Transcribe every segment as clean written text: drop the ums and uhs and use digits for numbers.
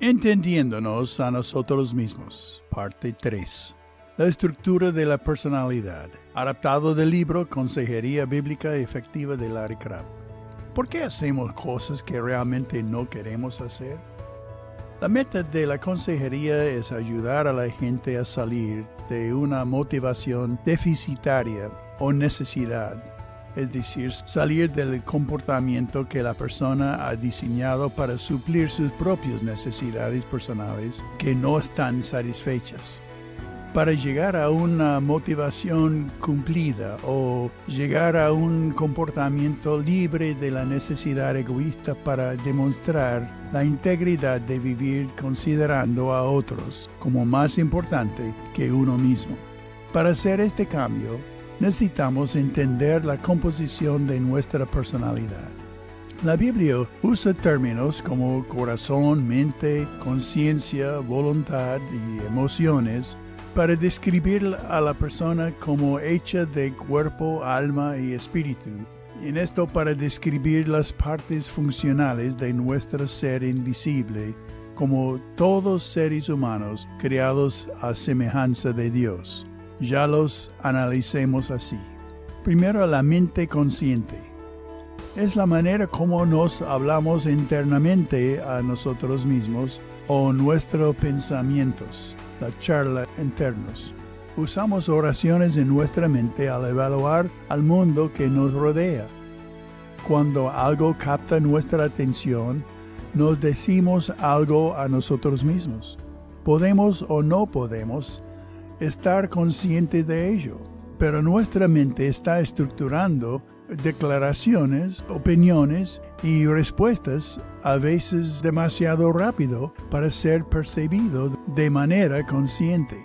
Entendiéndonos a nosotros mismos, parte 3. La estructura de la personalidad, adaptado del libro Consejería Bíblica Efectiva de Larry Crabb. ¿Por qué hacemos cosas que realmente no queremos hacer? La meta de la consejería es ayudar a la gente a salir de una motivación deficitaria o necesidad, es decir, salir del comportamiento que la persona ha diseñado para suplir sus propias necesidades personales que no están satisfechas. Para llegar a una motivación cumplida o llegar a un comportamiento libre de la necesidad egoísta para demostrar la integridad de vivir considerando a otros como más importante que uno mismo. Para hacer este cambio, necesitamos entender la composición de nuestra personalidad. La Biblia usa términos como corazón, mente, conciencia, voluntad y emociones para describir a la persona como hecha de cuerpo, alma y espíritu. En esto para describir las partes funcionales de nuestro ser invisible como todos seres humanos creados a semejanza de Dios. Ya los analicemos así. Primero, la mente consciente. Es la manera como nos hablamos internamente a nosotros mismos o nuestros pensamientos, la charla internos. Usamos oraciones en nuestra mente al evaluar al mundo que nos rodea. Cuando algo capta nuestra atención, nos decimos algo a nosotros mismos. Podemos o no podemos estar consciente de ello, pero nuestra mente está estructurando declaraciones, opiniones y respuestas a veces demasiado rápido para ser percibido de manera consciente.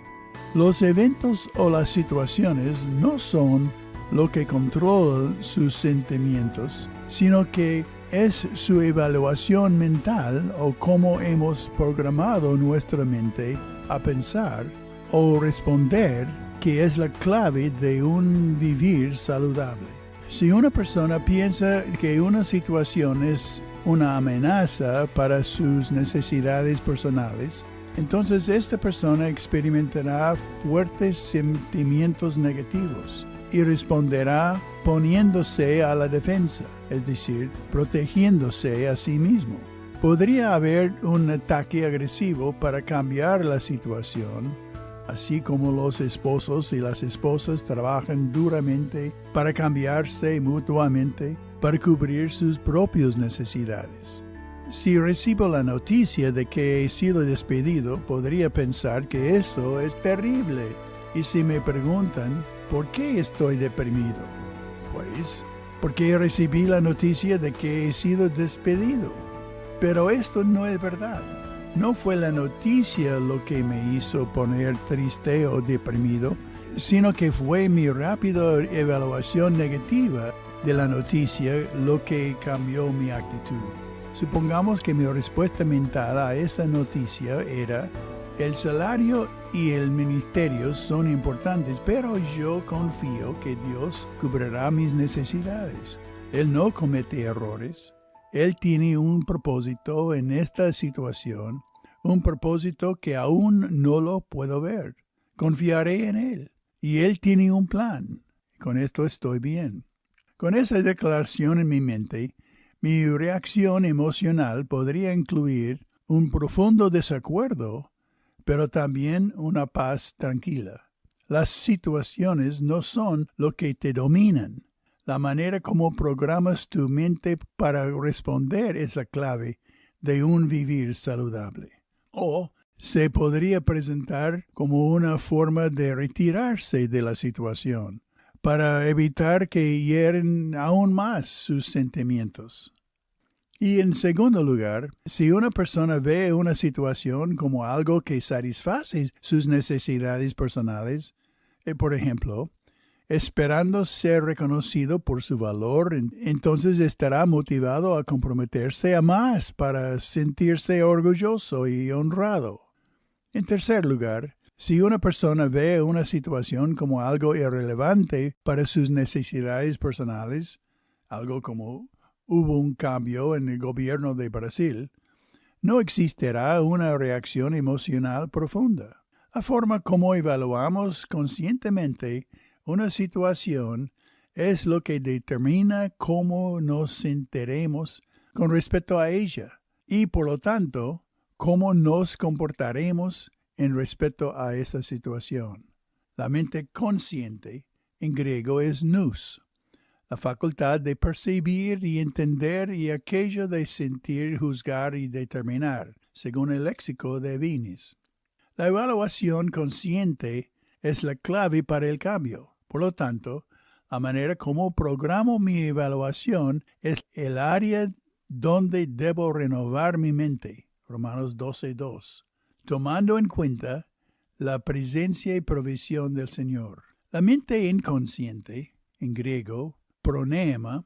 Los eventos o las situaciones no son lo que controla sus sentimientos, sino que es su evaluación mental o cómo hemos programado nuestra mente a pensar o responder, que es la clave de un vivir saludable. Si una persona piensa que una situación es una amenaza para sus necesidades personales, entonces esta persona experimentará fuertes sentimientos negativos y responderá poniéndose a la defensa, es decir, protegiéndose a sí mismo. Podría haber un ataque agresivo para cambiar la situación, así como los esposos y las esposas trabajan duramente para cambiarse mutuamente, para cubrir sus propias necesidades. Si recibo la noticia de que he sido despedido, podría pensar que eso es terrible. Y si me preguntan, ¿por qué estoy deprimido? Pues, porque recibí la noticia de que he sido despedido. Pero esto no es verdad. No fue la noticia lo que me hizo poner triste o deprimido, sino que fue mi rápida evaluación negativa de la noticia lo que cambió mi actitud. Supongamos que mi respuesta mental a esa noticia era: el salario y el ministerio son importantes, pero yo confío que Dios cubrirá mis necesidades. Él no comete errores. Él tiene un propósito en esta situación, un propósito que aún no lo puedo ver. Confiaré en Él, y Él tiene un plan. Con esto estoy bien. Con esa declaración en mi mente, mi reacción emocional podría incluir un profundo desacuerdo, pero también una paz tranquila. Las situaciones no son lo que te dominan. La manera como programas tu mente para responder es la clave de un vivir saludable. O se podría presentar como una forma de retirarse de la situación, para evitar que hieren aún más sus sentimientos. Y en segundo lugar, si una persona ve una situación como algo que satisface sus necesidades personales, por ejemplo, esperando ser reconocido por su valor, entonces estará motivado a comprometerse a más para sentirse orgulloso y honrado. En tercer lugar, si una persona ve una situación como algo irrelevante para sus necesidades personales, algo como hubo un cambio en el gobierno de Brasil, no existirá una reacción emocional profunda. La forma como evaluamos conscientemente una situación es lo que determina cómo nos sentiremos con respecto a ella y, por lo tanto, cómo nos comportaremos en respecto a esta situación. La mente consciente, en griego, es nous, la facultad de percibir y entender y aquello de sentir, juzgar y determinar, según el léxico de Vinis. La evaluación consciente es la clave para el cambio. Por lo tanto, la manera como programo mi evaluación es el área donde debo renovar mi mente. Romanos 12:2. Tomando en cuenta la presencia y provisión del Señor. La mente inconsciente, en griego, proneema,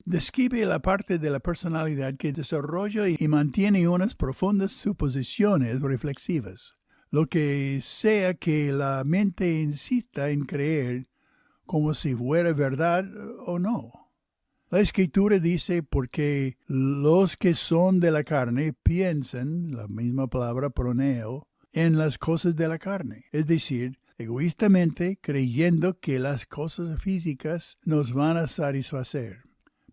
describe la parte de la personalidad que desarrolla y mantiene unas profundas suposiciones reflexivas. Lo que sea que la mente insista en creer como si fuera verdad o no. La Escritura dice porque los que son de la carne piensan, la misma palabra proneo, en las cosas de la carne, es decir, egoístamente creyendo que las cosas físicas nos van a satisfacer.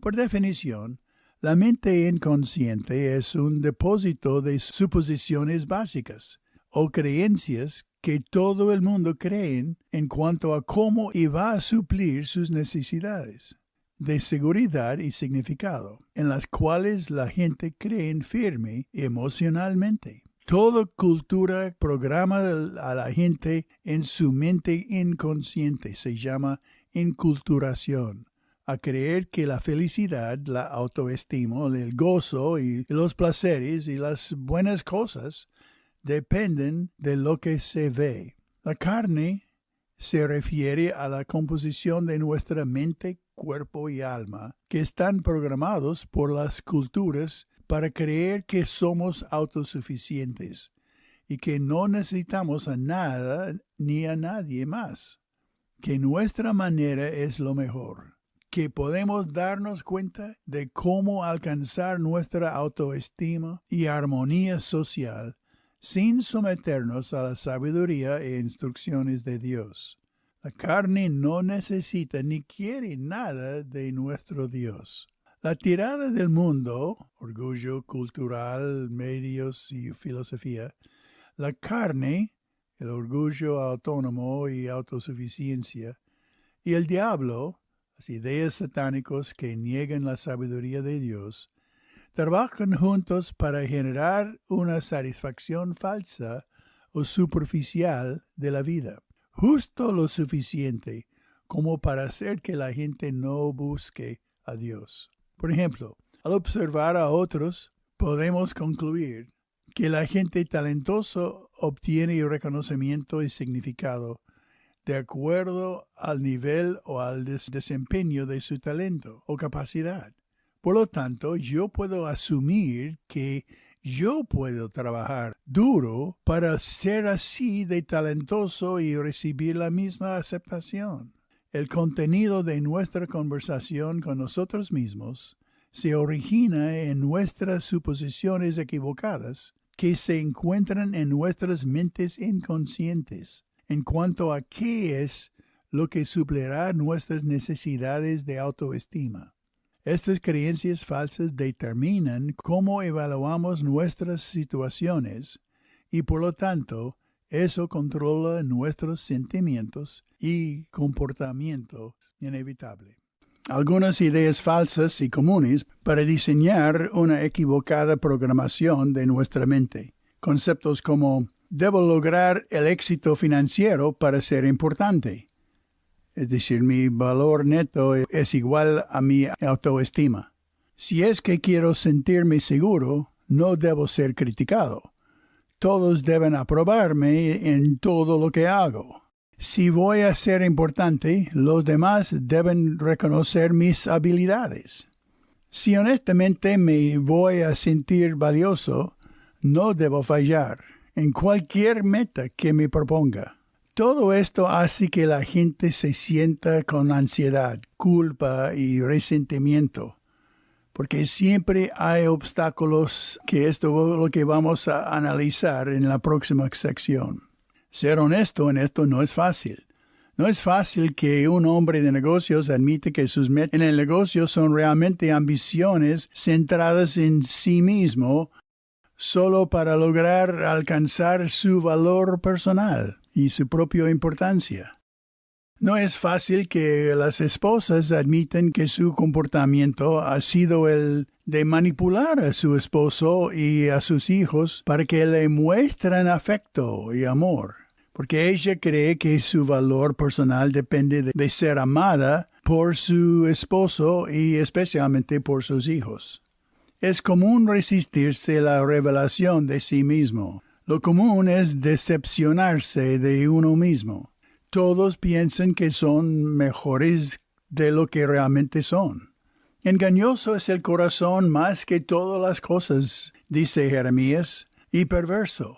Por definición, la mente inconsciente es un depósito de suposiciones básicas o creencias que todo el mundo cree en cuanto a cómo iba a suplir sus necesidades de seguridad y significado, en las cuales la gente cree firme emocionalmente. Toda cultura programa a la gente en su mente inconsciente, se llama inculturación, a creer que la felicidad, la autoestima, el gozo y los placeres y las buenas cosas dependen de lo que se ve. La carne se refiere a la composición de nuestra mente, cuerpo y alma, que están programados por las culturas para creer que somos autosuficientes y que no necesitamos a nada ni a nadie más, que nuestra manera es lo mejor, que podemos darnos cuenta de cómo alcanzar nuestra autoestima y armonía social sin someternos a la sabiduría e instrucciones de Dios. La carne no necesita ni quiere nada de nuestro Dios. La tirada del mundo, orgullo cultural, medios y filosofía, la carne, el orgullo autónomo y autosuficiencia, y el diablo, las ideas satánicas que niegan la sabiduría de Dios, trabajan juntos para generar una satisfacción falsa o superficial de la vida, justo lo suficiente como para hacer que la gente no busque a Dios. Por ejemplo, al observar a otros, podemos concluir que la gente talentosa obtiene reconocimiento y significado de acuerdo al nivel o al desempeño de su talento o capacidad. Por lo tanto, yo puedo asumir que yo puedo trabajar duro para ser así de talentoso y recibir la misma aceptación. El contenido de nuestra conversación con nosotros mismos se origina en nuestras suposiciones equivocadas que se encuentran en nuestras mentes inconscientes en cuanto a qué es lo que suplirá nuestras necesidades de autoestima. Estas creencias falsas determinan cómo evaluamos nuestras situaciones y, por lo tanto, eso controla nuestros sentimientos y comportamiento inevitable. Algunas ideas falsas y comunes para diseñar una equivocada programación de nuestra mente. Conceptos como debo lograr el éxito financiero para ser importante. Es decir, mi valor neto es igual a mi autoestima. Si es que quiero sentirme seguro, no debo ser criticado. Todos deben aprobarme en todo lo que hago. Si voy a ser importante, los demás deben reconocer mis habilidades. Si honestamente me voy a sentir valioso, no debo fallar en cualquier meta que me proponga. Todo esto hace que la gente se sienta con ansiedad, culpa y resentimiento, porque siempre hay obstáculos, que esto es lo que vamos a analizar en la próxima sección. Ser honesto en esto no es fácil. No es fácil que un hombre de negocios admite que sus metas en el negocio son realmente ambiciones centradas en sí mismo, solo para lograr alcanzar su valor personal y su propia importancia. No es fácil que las esposas admiten que su comportamiento ha sido el de manipular a su esposo y a sus hijos para que le muestren afecto y amor, porque ella cree que su valor personal depende de ser amada por su esposo y especialmente por sus hijos. Es común resistirse a la revelación de sí mismo. Lo común es decepcionarse de uno mismo. Todos piensan que son mejores de lo que realmente son. Engañoso es el corazón más que todas las cosas, dice Jeremías, y perverso.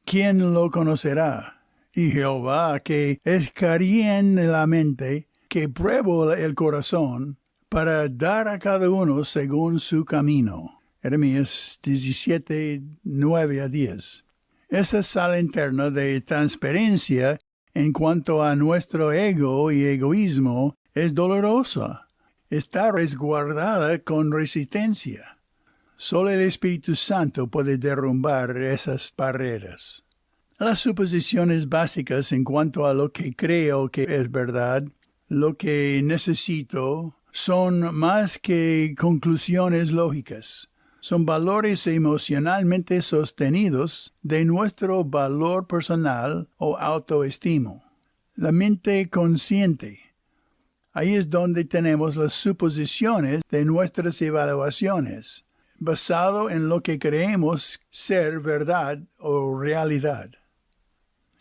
¿Quién lo conocerá? Y Jehová, que escaría en la mente, que prueba el corazón, para dar a cada uno según su camino. Jeremías 17, 9-10. Esa sala interna de transparencia en cuanto a nuestro ego y egoísmo es dolorosa. Está resguardada con resistencia. Solo el Espíritu Santo puede derrumbar esas barreras. Las suposiciones básicas en cuanto a lo que creo que es verdad, lo que necesito, son más que conclusiones lógicas. Son valores emocionalmente sostenidos de nuestro valor personal o autoestima. La mente consciente. Ahí es donde tenemos las suposiciones de nuestras evaluaciones, basado en lo que creemos ser verdad o realidad.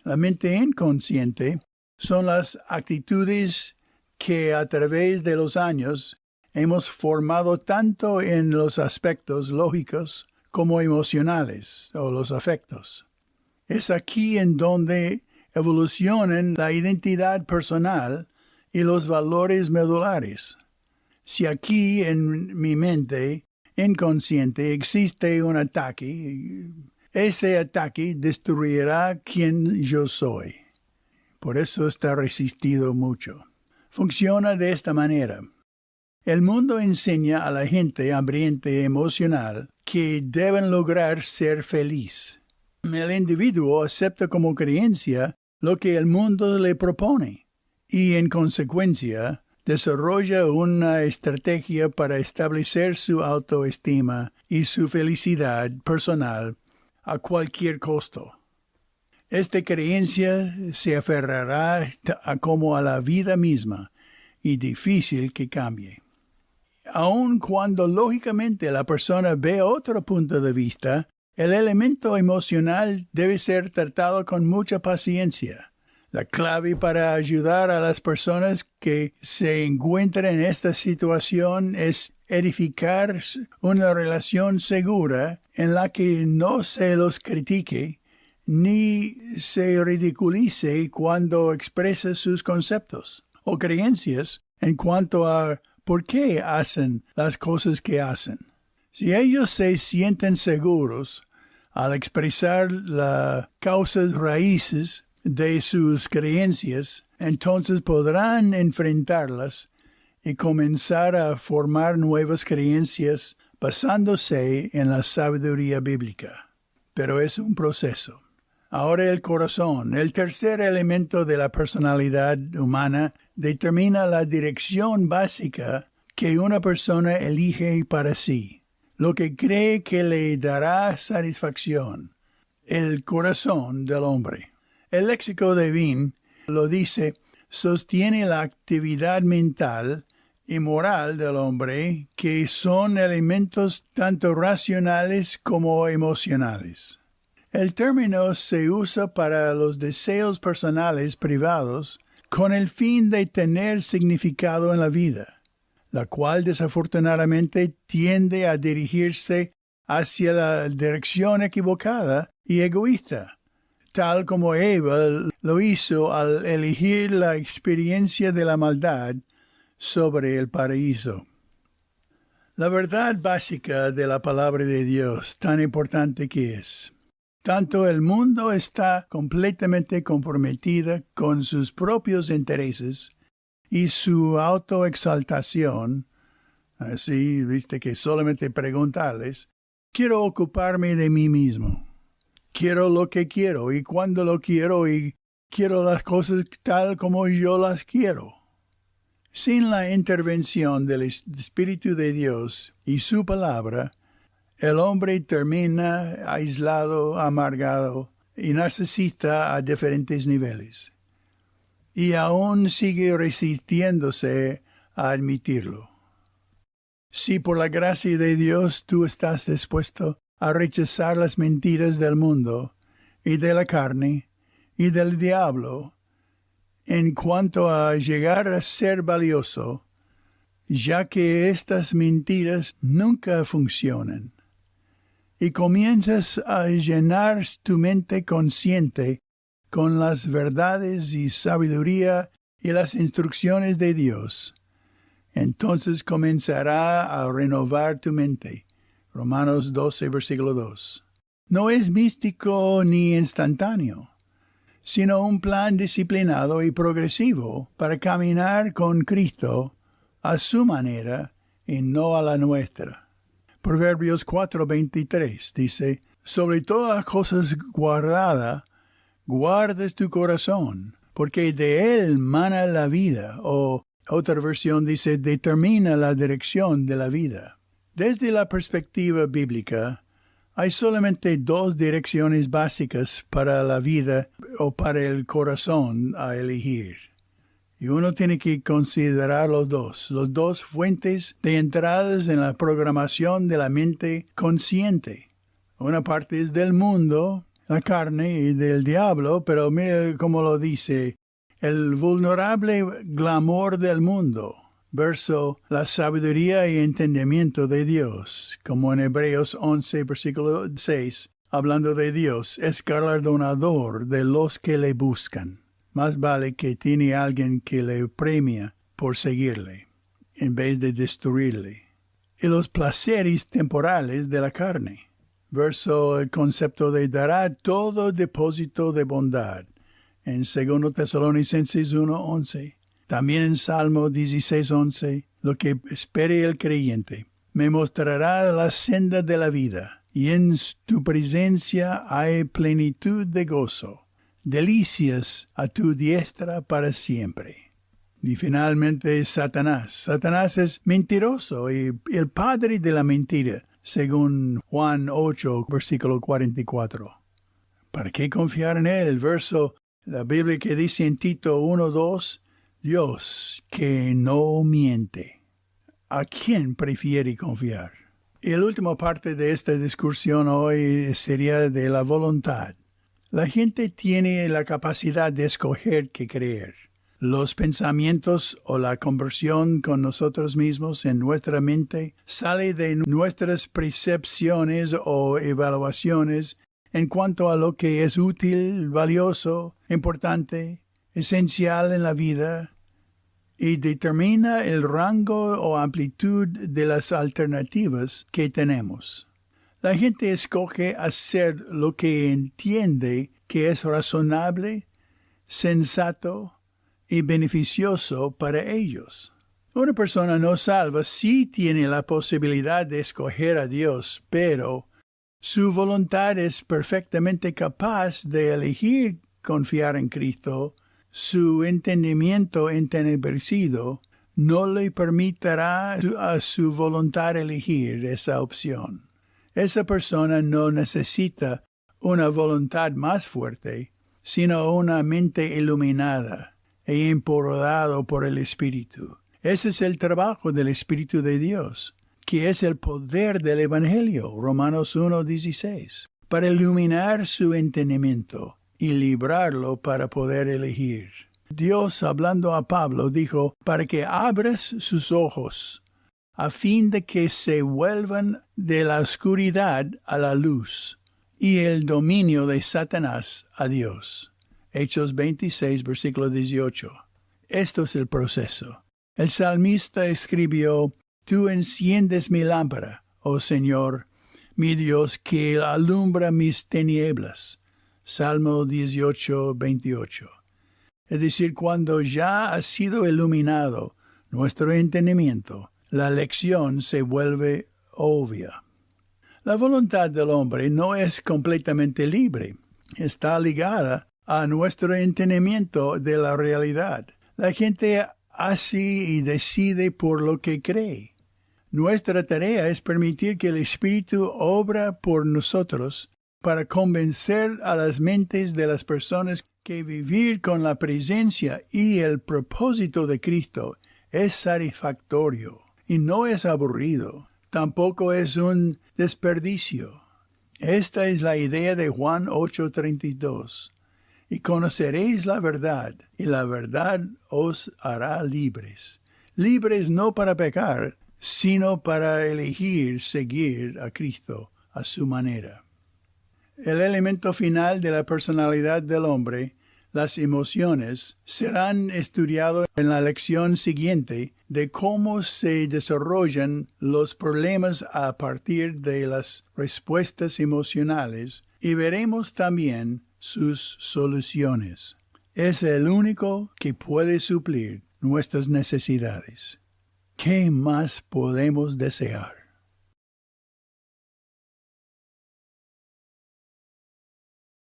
La mente inconsciente son las actitudes que a través de los años hemos formado tanto en los aspectos lógicos como emocionales o los afectos. Es aquí en donde evolucionan la identidad personal y los valores medulares. Si aquí en mi mente inconsciente existe un ataque, ese ataque destruirá quien yo soy. Por eso está resistido mucho. Funciona de esta manera. El mundo enseña a la gente hambriente emocional que deben lograr ser feliz. El individuo acepta como creencia lo que el mundo le propone y, en consecuencia, desarrolla una estrategia para establecer su autoestima y su felicidad personal a cualquier costo. Esta creencia se aferrará como a la vida misma y difícil que cambie. Aun cuando lógicamente la persona ve otro punto de vista, el elemento emocional debe ser tratado con mucha paciencia. La clave para ayudar a las personas que se encuentran en esta situación es edificar una relación segura en la que no se los critique ni se ridiculice cuando expresa sus conceptos o creencias en cuanto a por qué hacen las cosas que hacen. Si ellos se sienten seguros al expresar las causas raíces de sus creencias, entonces podrán enfrentarlas y comenzar a formar nuevas creencias basándose en la sabiduría bíblica. Pero es un proceso. Ahora el corazón, el tercer elemento de la personalidad humana, determina la dirección básica que una persona elige para sí, lo que cree que le dará satisfacción, el corazón del hombre. El léxico de Vine lo dice, sostiene la actividad mental y moral del hombre, que son elementos tanto racionales como emocionales. El término se usa para los deseos personales privados con el fin de tener significado en la vida, la cual desafortunadamente tiende a dirigirse hacia la dirección equivocada y egoísta, tal como Eva lo hizo al elegir la experiencia de la maldad sobre el paraíso. La verdad básica de la palabra de Dios, tan importante que es. Tanto el mundo está completamente comprometida con sus propios intereses y su autoexaltación. Así, viste que solamente preguntarles, quiero ocuparme de mí mismo. Quiero lo que quiero y cuando lo quiero y quiero las cosas tal como yo las quiero. Sin la intervención del Espíritu de Dios y su palabra, el hombre termina aislado, amargado y narcisista a diferentes niveles. Y aún sigue resistiéndose a admitirlo. Si por la gracia de Dios tú estás dispuesto a rechazar las mentiras del mundo y de la carne y del diablo, en cuanto a llegar a ser valioso, ya que estas mentiras nunca funcionan, y comienzas a llenar tu mente consciente con las verdades y sabiduría y las instrucciones de Dios, entonces comenzará a renovar tu mente. Romanos 12, versículo 2. No es místico ni instantáneo, sino un plan disciplinado y progresivo para caminar con Cristo a su manera y no a la nuestra. Proverbios 4:23 dice, sobre todas las cosas guardadas, guardes tu corazón, porque de él mana la vida, o otra versión dice, determina la dirección de la vida. Desde la perspectiva bíblica, hay solamente dos direcciones básicas para la vida o para el corazón a elegir. Y uno tiene que considerar los dos fuentes de entradas en la programación de la mente consciente. Una parte es del mundo, la carne y del diablo, pero mira cómo lo dice, el vulnerable glamour del mundo. Verso, la sabiduría y entendimiento de Dios, como en Hebreos 11, versículo 6, hablando de Dios, es galardonador de los que le buscan. Más vale que tiene alguien que le premia por seguirle, en vez de destruirle. Y los placeres temporales de la carne. Verso, el concepto de dará todo depósito de bondad, en 2 Tesalonicenses 1:11. También en Salmo 16:11, lo que espere el creyente, me mostrará la senda de la vida, y en tu presencia hay plenitud de gozo, delicias a tu diestra para siempre. Y finalmente Satanás. Satanás es mentiroso y el padre de la mentira, según Juan 8, versículo 44. ¿Para qué confiar en él? El verso, la Biblia que dice en Tito 1:2, Dios que no miente. ¿A quién prefiere confiar? Y la última parte de esta discusión hoy sería de la voluntad. La gente tiene la capacidad de escoger qué creer. Los pensamientos o la conversión con nosotros mismos en nuestra mente sale de nuestras percepciones o evaluaciones en cuanto a lo que es útil, valioso, importante, esencial en la vida, y determina el rango o amplitud de las alternativas que tenemos. La gente escoge hacer lo que entiende que es razonable, sensato y beneficioso para ellos. Una persona no salva sí tiene la posibilidad de escoger a Dios, pero su voluntad es perfectamente capaz de elegir confiar en Cristo. Su entendimiento entenebrecido no le permitirá a su voluntad elegir esa opción. Esa persona no necesita una voluntad más fuerte, sino una mente iluminada e empoderada por el Espíritu. Ese es el trabajo del Espíritu de Dios, que es el poder del Evangelio, Romanos 1:16, para iluminar su entendimiento y librarlo para poder elegir. Dios, hablando a Pablo, dijo, para que abras sus ojos, a fin de que se vuelvan de la oscuridad a la luz, y el dominio de Satanás a Dios. Hechos 26, versículo 18. Esto es el proceso. El salmista escribió, Tú enciendes mi lámpara, oh Señor, mi Dios, que alumbra mis tinieblas. Salmo 18, 28. Es decir, cuando ya ha sido iluminado nuestro entendimiento, la lección se vuelve obvia. La voluntad del hombre no es completamente libre. Está ligada a nuestro entendimiento de la realidad. La gente hace y decide por lo que cree. Nuestra tarea es permitir que el Espíritu obra por nosotros para convencer a las mentes de las personas que vivir con la presencia y el propósito de Cristo es satisfactorio y no es aburrido, tampoco es un desperdicio. Esta es la idea de Juan 8:32. Y conoceréis la verdad, y la verdad os hará libres. Libres no para pecar, sino para elegir seguir a Cristo a su manera. El elemento final de la personalidad del hombre, las emociones, serán estudiados en la lección siguiente de cómo se desarrollan los problemas a partir de las respuestas emocionales y veremos también sus soluciones. Es el único que puede suplir nuestras necesidades. ¿Qué más podemos desear?